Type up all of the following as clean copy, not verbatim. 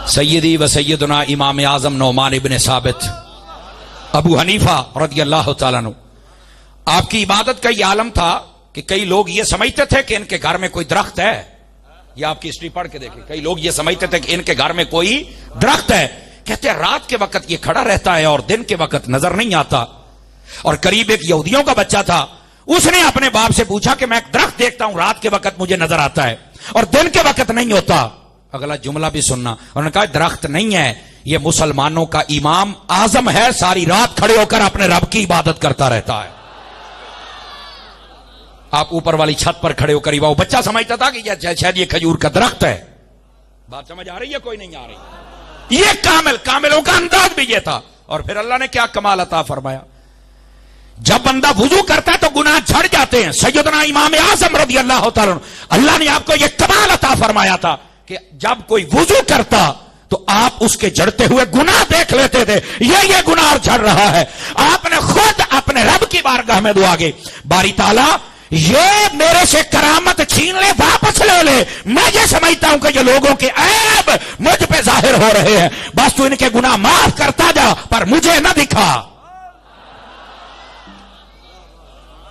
सैयदी व सैयदना इमाम आजम नौमान इब्न साबित अबू हनीफा रज़ियल्लाहु ताला अन्हु, आपकी इबादत का यह आलम था कि कई लोग ये समझते थे कि इनके घर में कोई दरख्त है। ये आपकी हिस्ट्री पढ़ के देखें, कई लोग ये समझते थे कि इनके घर में कोई दरख्त है। कहते हैं रात के वक्त ये खड़ा रहता है और दिन के वक्त नजर नहीं आता। और करीब एक यहूदियों का बच्चा था, उसने अपने बाप से पूछा कि मैं एक दरख्त देखता हूं, रात के वक्त मुझे नजर आता है और दिन के वक्त नहीं होता। अगला जुमला भी सुनना, उन्होंने कहा दरख्त नहीं है, यह मुसलमानों का इमाम आजम है, सारी रात खड़े होकर अपने रब की इबादत करता रहता है। आप ऊपर वाली छत पर खड़े होकर वो बच्चा समझता था कि शायद ये खजूर का दरख्त है। बात समझ आ रही है कोई नहीं आ रही? ये कामिलों का अंदाज भी ये था। और फिर अल्लाह ने क्या कमाल अता फरमाया, जब बंदा वुजू करता है तो गुनाह झड़ जाते हैं। सैयदना इमाम आजम रज़ियल्लाहु ताला अन्हु, अल्लाह ने आपको यह कमाल अता फरमाया था कि जब कोई वुजू करता तो आप उसके जड़ते हुए गुनाह देख लेते थे, ये गुनाह झड़ रहा है। आपने खुद अपने रब की बारगाह में दुआ की, बारी ताला ये मेरे से करामत छीन ले, वापस ले ले। मैं ये समझता हूं कि ये लोगों के ऐब मुझ पे जाहिर हो रहे हैं, बस तू इनके गुनाह माफ करता जा पर मुझे न दिखा।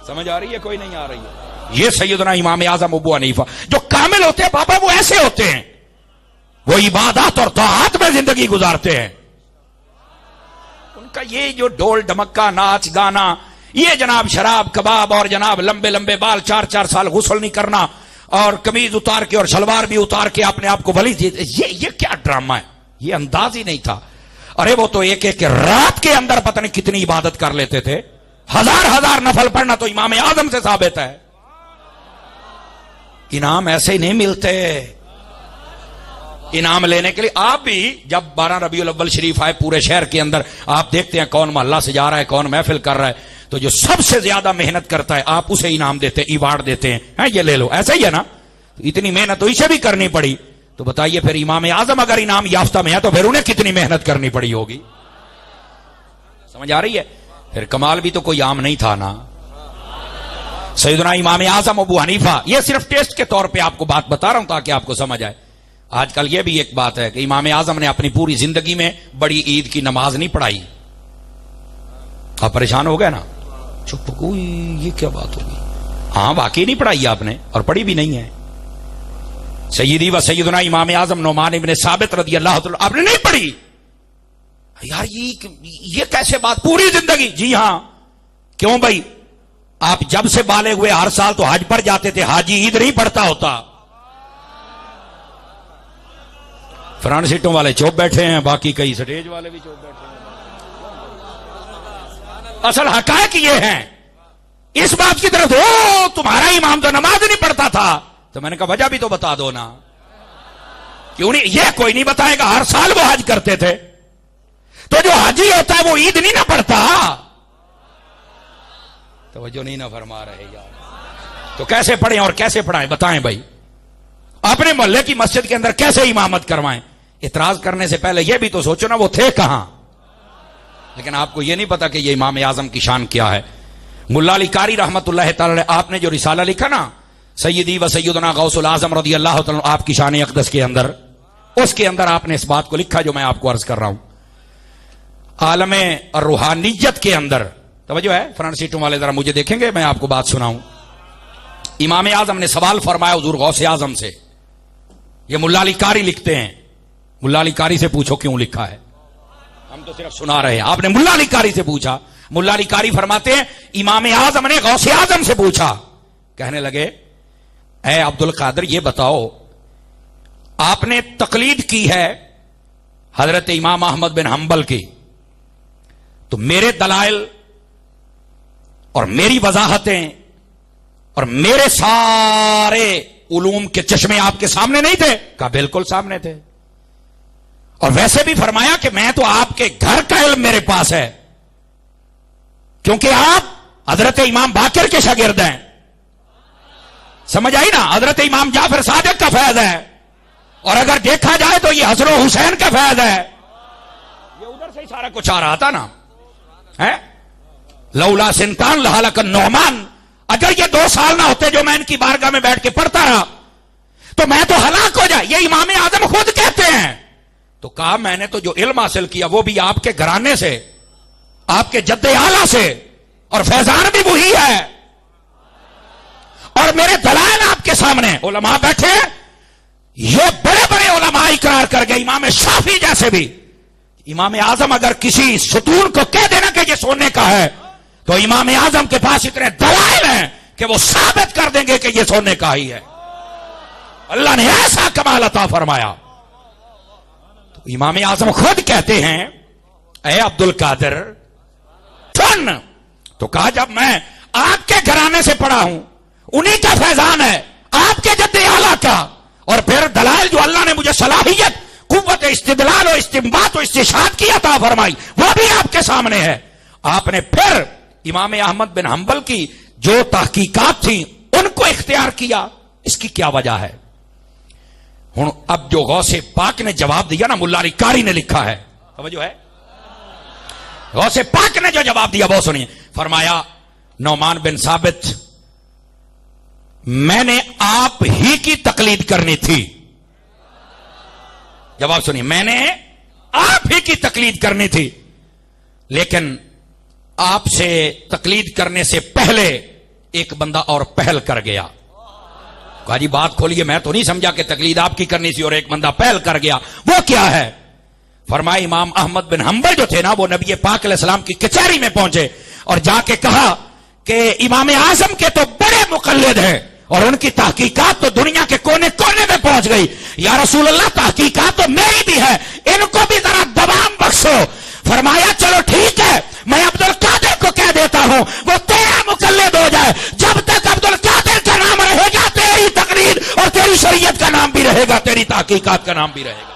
समझ आ रही है कोई नहीं आ रही है? ये सैयदना इमाम आजम अबू हनीफा जो कामिल होते हैं बाबा, वो ऐसे होते हैं, वो इबादत और ताअत में जिंदगी गुजारते हैं। उनका ये जो ढोल ढमक्का, नाच गाना, ये जनाब शराब कबाब और जनाब लंबे लंबे बाल, 4-4 साल गुस्ल नहीं करना और कमीज उतार के और शलवार भी उतार के अपने आप को वली, ये क्या ड्रामा है? ये अंदाज ही नहीं था। अरे वो तो एक एक रात के अंदर पता नहीं कितनी इबादत कर लेते थे, हजार नफल पढ़ना तो इमाम आजम से साबित है। इनाम ऐसे ही नहीं मिलते। इनाम लेने के लिए आप भी जब 12 रबीउल अव्वल शरीफ आए, पूरे शहर के अंदर आप देखते हैं कौन मोहल्ला से जा रहा है, कौन महफिल कर रहा है, तो जो सबसे ज्यादा मेहनत करता है आप उसे इनाम देते हैं, इवार्ड देते हैं, ये ले लो। ऐसा ही है ना? तो इतनी मेहनत तो इसे भी करनी पड़ी, तो बताइए फिर इमाम आजम अगर इनाम याफ्ता में है तो फिर उन्हें कितनी मेहनत करनी पड़ी होगी। समझ आ रही है? फिर कमाल भी तो कोई आम नहीं था ना। सैयदना इमाम आजम अबू हनीफा, ये सिर्फ टेस्ट के तौर पे आपको बात बता रहा हूं ताकि आपको समझ आए। आजकल ये भी एक बात है कि इमाम आजम ने अपनी पूरी जिंदगी में बड़ी ईद की नमाज नहीं पढ़ाई। आप परेशान हो गए ना? चुप, कोई ये क्या बात होगी? हाँ वाकई नहीं पढ़ाई आपने और पढ़ी भी नहीं है। सैयदी व सैयदना इमाम आजम नौमान इब्न साबित रज़ियल्लाहु ताला, आपने नहीं पढ़ी? यार ये कैसे बात? पूरी जिंदगी? जी हां। क्यों भाई? आप जब से बालिग हुए हर साल तो हज पर जाते थे, हाजी ईद नहीं पढ़ता होता। फ्रंट सीटों वाले चुप बैठे हैं, बाकी कई स्टेज वाले भी चुप बैठे हैं। असल हकायक ये है, इस बात की तरफ ओ तुम्हारा इमाम तो नमाज नहीं पढ़ता था, तो मैंने कहा वजह भी तो बता दो ना। क्यों नहीं? ये कोई नहीं बताएगा। हर साल वो हज करते थे, तो जो हाजी होता है वो ईद नहीं ना पढ़ता। तो वो जो नहीं ना फरमा रहे यार, तो कैसे पढ़ें और कैसे पढ़ाएं? बताएं भाई। अपने मोहल्ले की मस्जिद के अंदर कैसे इमामत करवाएं? इतराज करने से पहले यह भी तो सोचो ना वो थे कहां। लेकिन आपको यह नहीं पता कि यह इमाम आजम की शान क्या है। मुल्ला अली कारी रहमतुल्लाह ताला अलैह, आपने जो रिसाला लिखा ना सैयदी व सैयदना गौसुल आजम रज़ियल्लाहु ताला आपकी शान अक़दस के अंदर, उसके अंदर आपने इस बात को लिखा जो मैं आपको अर्ज कर रहा हूं। आलमे और रूहानियत के अंदर तवज्जो है? फ्रंट सीटों वाले जरा मुझे देखेंगे, मैं आपको बात सुनाऊं। इमाम आजम ने सवाल फरमाया हुजूर गौसे आजम से। ये मुल्ला अली कारी लिखते हैं, मुल्ला अली कारी से पूछो क्यों लिखा है, हम तो सिर्फ सुना रहे हैं। आपने मुल्ला अली कारी से पूछा। मुल्ला अली कारी फरमाते हैं इमाम आजम ने गौसे आजम से पूछा। कहने लगे ऐ अब्दुल कादिर ये बताओ, आपने तकलीद की है हजरत इमाम अहमद बिन हंबल की, तो मेरे दलाइल और मेरी वजाहतें और मेरे सारे उलूम के चश्मे आपके सामने नहीं थे? कहा बिल्कुल सामने थे। और वैसे भी फरमाया कि मैं तो आपके घर का इल्म मेरे पास है, क्योंकि आप हजरत इमाम बाकिर के शागिर्द हैं। समझ आई ना? हजरत इमाम जाफर सादिक का फैज है, और अगर देखा जाए तो ये हसन हुसैन का फैज है। ये उधर से ही सारा कुछ आ रहा था ना, है? लौला सिंतान लहालकन नौमान, अगर ये 2 साल ना होते जो मैं इनकी बारगाह में बैठ के पढ़ता रहा तो मैं तो हलाक हो जाए। ये इमाम आजम खुद कहते हैं। तो कहा मैंने तो जो इल्म हासिल किया वो भी आपके घराने से, आपके जद्दे आला से, और फैजान भी वही है, और मेरे दलाइल आपके सामने। उलमा बैठे, ये बड़े बड़े उलमा इकरार कर गए, इमाम शाफी जैसे भी। इमाम आजम अगर किसी सुतून को कह देना कि ये सोने का है, तो इमाम आजम के पास इतने दलाइल हैं कि वो साबित कर देंगे कि ये सोने का ही है। अल्लाह ने ऐसा कमाल अता फरमाया। तो इमाम आजम खुद कहते हैं, ए अब्दुल कादिर सुन। तो कहा जब मैं आपके घराने से पढ़ा हूं, उन्हीं का फैजान है, आपके जद्दे आला का, और फिर दलाइल जो अल्लाह ने मुझे सलाहियत, कुव्वत इस्तिदलाल और इस्तिंबात और इस्तिशाद की अता फरमाई, वो भी आपके सामने है। आपने फिर इमाम अहमद बिन हंबल की जो तहकीकात थी उनको इख्तियार किया। इसकी क्या वजह है? हुण अब जो गौसे पाक ने जवाब दिया ना, मुल्ला अली कारी ने लिखा है, समझो है, गौसे पाक ने जो जवाब दिया वो सुनिए। फरमाया नौमान बिन साबित, मैंने आप ही की तकलीद करनी थी। जवाब सुनिए, मैंने आप ही की तकलीद करनी थी, लेकिन आपसे तकलीद करने से पहले एक बंदा और पहल कर गया। कहा जी बात खोलिए, मैं तो नहीं समझा कि तकलीद आपकी करनी थी और एक बंदा पहल कर गया, वो क्या है? फरमाया इमाम अहमद बिन हंबल जो थे ना, वो नबी पाक अलैहिस्सलाम की कचहरी में पहुंचे और जाके कहा कि इमाम आजम के तो बड़े मुकल्लिद हैं और उनकी तहकीकात तो दुनिया के कोने कोने में पहुंच गई। या रसूल अल्लाह, तहकीकात तो मेरी भी है, इनको भी जरा दबाम बख्शो। फरमाया चलो ठीक है, मैं अब्दुल कादिर को कह देता हूं वो तेरा मुकल्लिद हो जाए। जब तक अब्दुल कादिर का नाम रहेगा, तेरी तकरीर और तेरी शरीयत का नाम भी रहेगा, तेरी तहकीकात का नाम भी रहेगा।